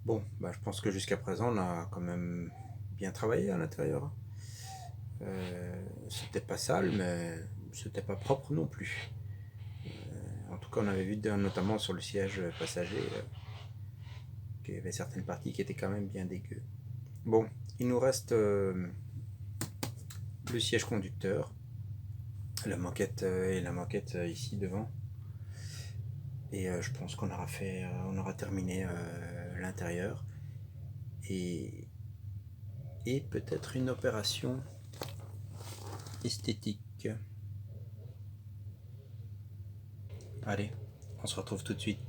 Bon, bah, je pense que jusqu'à présent, on a quand même bien travaillé à l'intérieur. C'était pas sale, mais c'était pas propre non plus. En tout cas, on avait vu notamment sur le siège passager qu'il y avait certaines parties qui étaient quand même bien dégueu. Bon, il nous reste le siège conducteur, la moquette et la moquette ici devant. Et je pense qu'on aura fait, on aura terminé l'intérieur et, et peut-être une opération esthétique. Allez, on se retrouve tout de suite.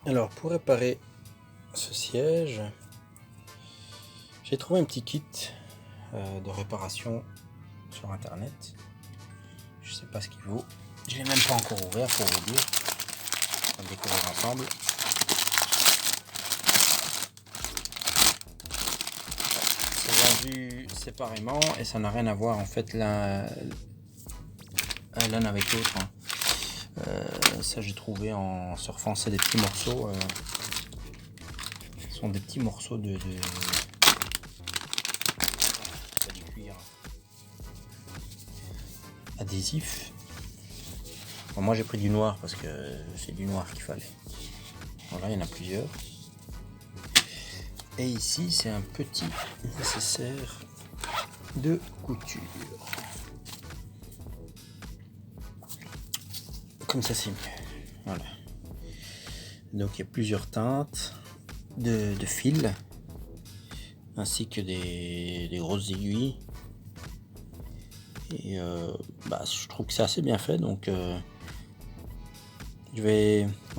Alors, pour réparer ce siège, j'ai trouvé un petit kit de réparation sur internet. Je sais pas ce qu'il vaut. Je l'ai même pas encore ouvert pour vous dire. On va le découvrir ensemble. C'est vendu séparément et ça n'a rien à voir en fait l'un avec l'autre. Ça j'ai trouvé en surfant, c'est des petits morceaux. Ce sont des petits morceaux de du cuir adhésif. Bon, moi j'ai pris du noir parce que c'est du noir qu'il fallait. Voilà, il y en a plusieurs. Et ici c'est un petit nécessaire de couture. Comme ça c'est mieux. Voilà. Donc il y a plusieurs teintes de fils ainsi que des grosses aiguilles. Et je trouve que c'est assez bien fait, donc on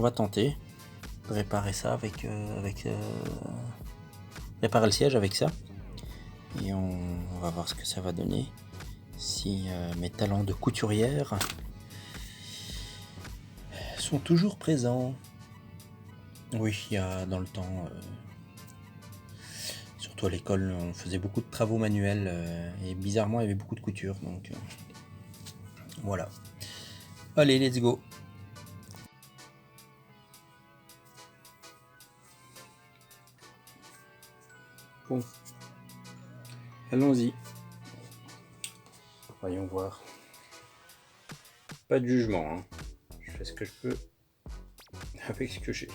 va tenter de réparer ça réparer le siège avec ça. Et on va voir ce que ça va donner. Si mes talents de couturière sont toujours présents. Oui, il y a dans le temps, surtout à l'école, on faisait beaucoup de travaux manuels et bizarrement, il y avait beaucoup de couture. Donc voilà. Allez, let's go. Bon, allons-y. Voyons voir. Pas de jugement, hein. Je fais ce que je peux avec ce que j'ai.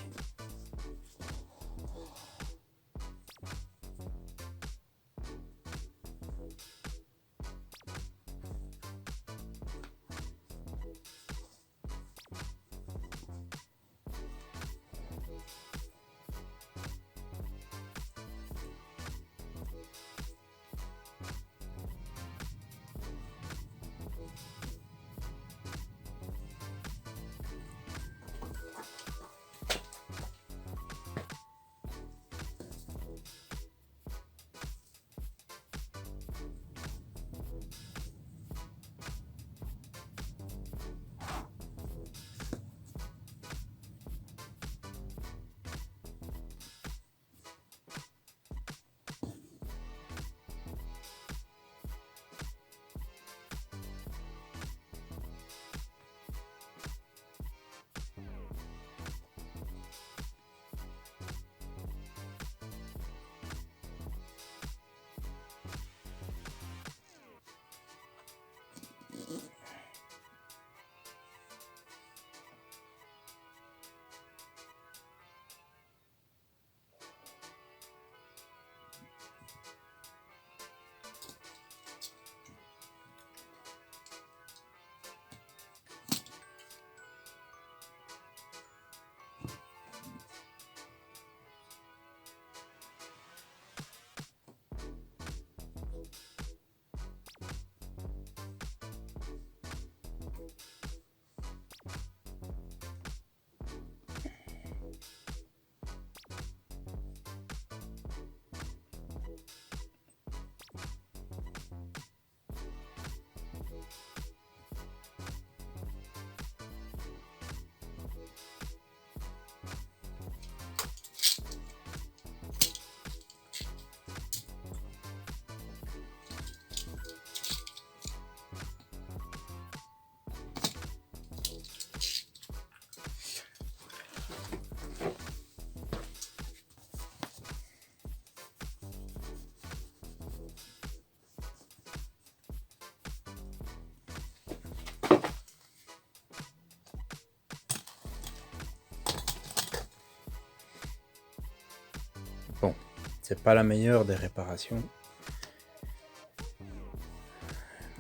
C'est pas la meilleure des réparations,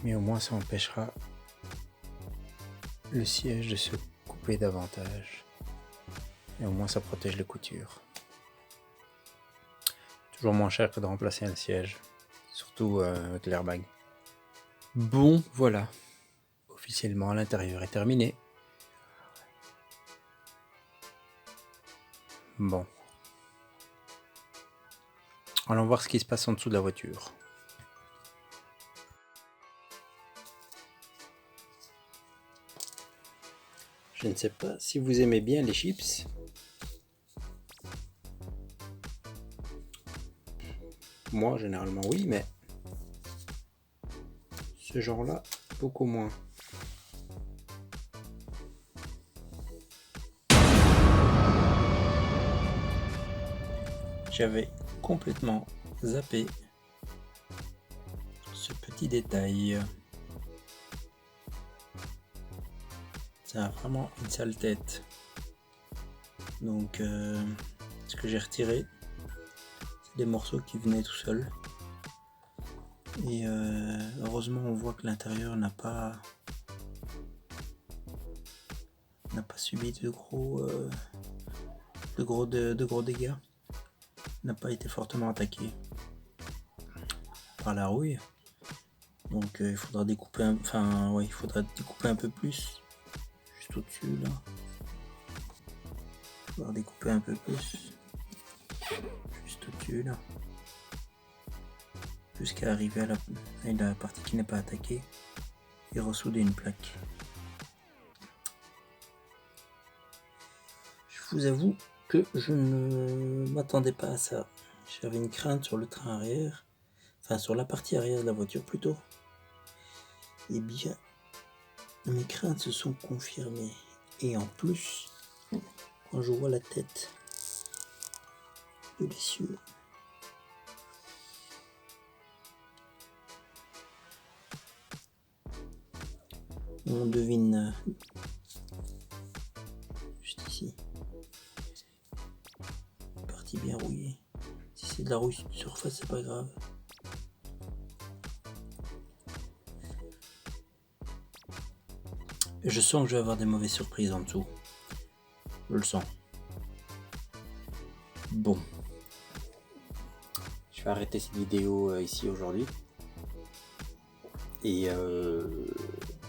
mais au moins ça empêchera le siège de se couper davantage. Et au moins ça protège les coutures. Toujours moins cher que de remplacer un siège, surtout avec l'airbag. Bon, voilà. Officiellement, l'intérieur est terminé. Bon. Allons voir ce qui se passe en dessous de la voiture. Je ne sais pas si vous aimez bien les chips. Moi, généralement, oui, mais ce genre-là, beaucoup moins. J'avais complètement zappé ce petit détail. Ça a vraiment une sale tête. Donc, ce que j'ai retiré, c'est des morceaux qui venaient tout seuls. Et heureusement, on voit que l'intérieur n'a pas subi de gros dégâts. N'a pas été fortement attaqué par la rouille. Donc, il faudra découper un peu plus. Juste au-dessus là. Il faudra découper un peu plus. Juste au-dessus là. Jusqu'à arriver à la partie qui n'est pas attaquée et ressouder une plaque. Je vous avoue que je ne m'attendais pas à ça. J'avais une crainte sur le train arrière, enfin sur la partie arrière de la voiture plutôt. Eh bien, mes craintes se sont confirmées. Et en plus, quand je vois la tête de l'essieu, on devine juste ici, une partie bien rouillée. Si c'est de la rouille de surface, c'est pas grave. Je sens que je vais avoir des mauvaises surprises en dessous. Je le sens. Bon. Je vais arrêter cette vidéo ici aujourd'hui. Et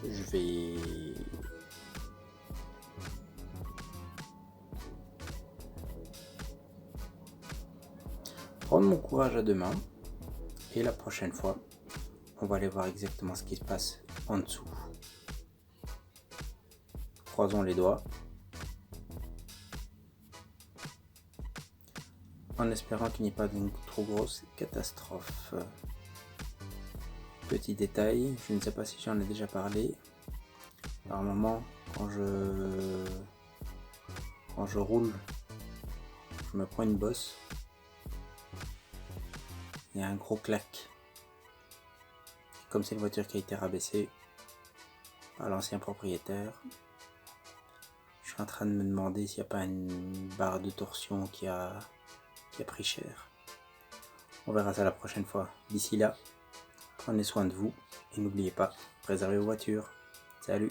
je vais prendre mon courage à deux mains. Et la prochaine fois, on va aller voir exactement ce qui se passe en dessous. Croisons les doigts. En espérant qu'il n'y ait pas d'une trop grosse catastrophe. Petit détail, je ne sais pas si j'en ai déjà parlé. Par moment, quand je roule, je me prends une bosse. Il y a un gros clac. Comme c'est une voiture qui a été rabaissée par l'ancien propriétaire, je suis en train de me demander s'il n'y a pas une barre de torsion qui a pris cher. On verra ça la prochaine fois. D'ici là, prenez soin de vous et n'oubliez pas, préservez vos voitures. Salut!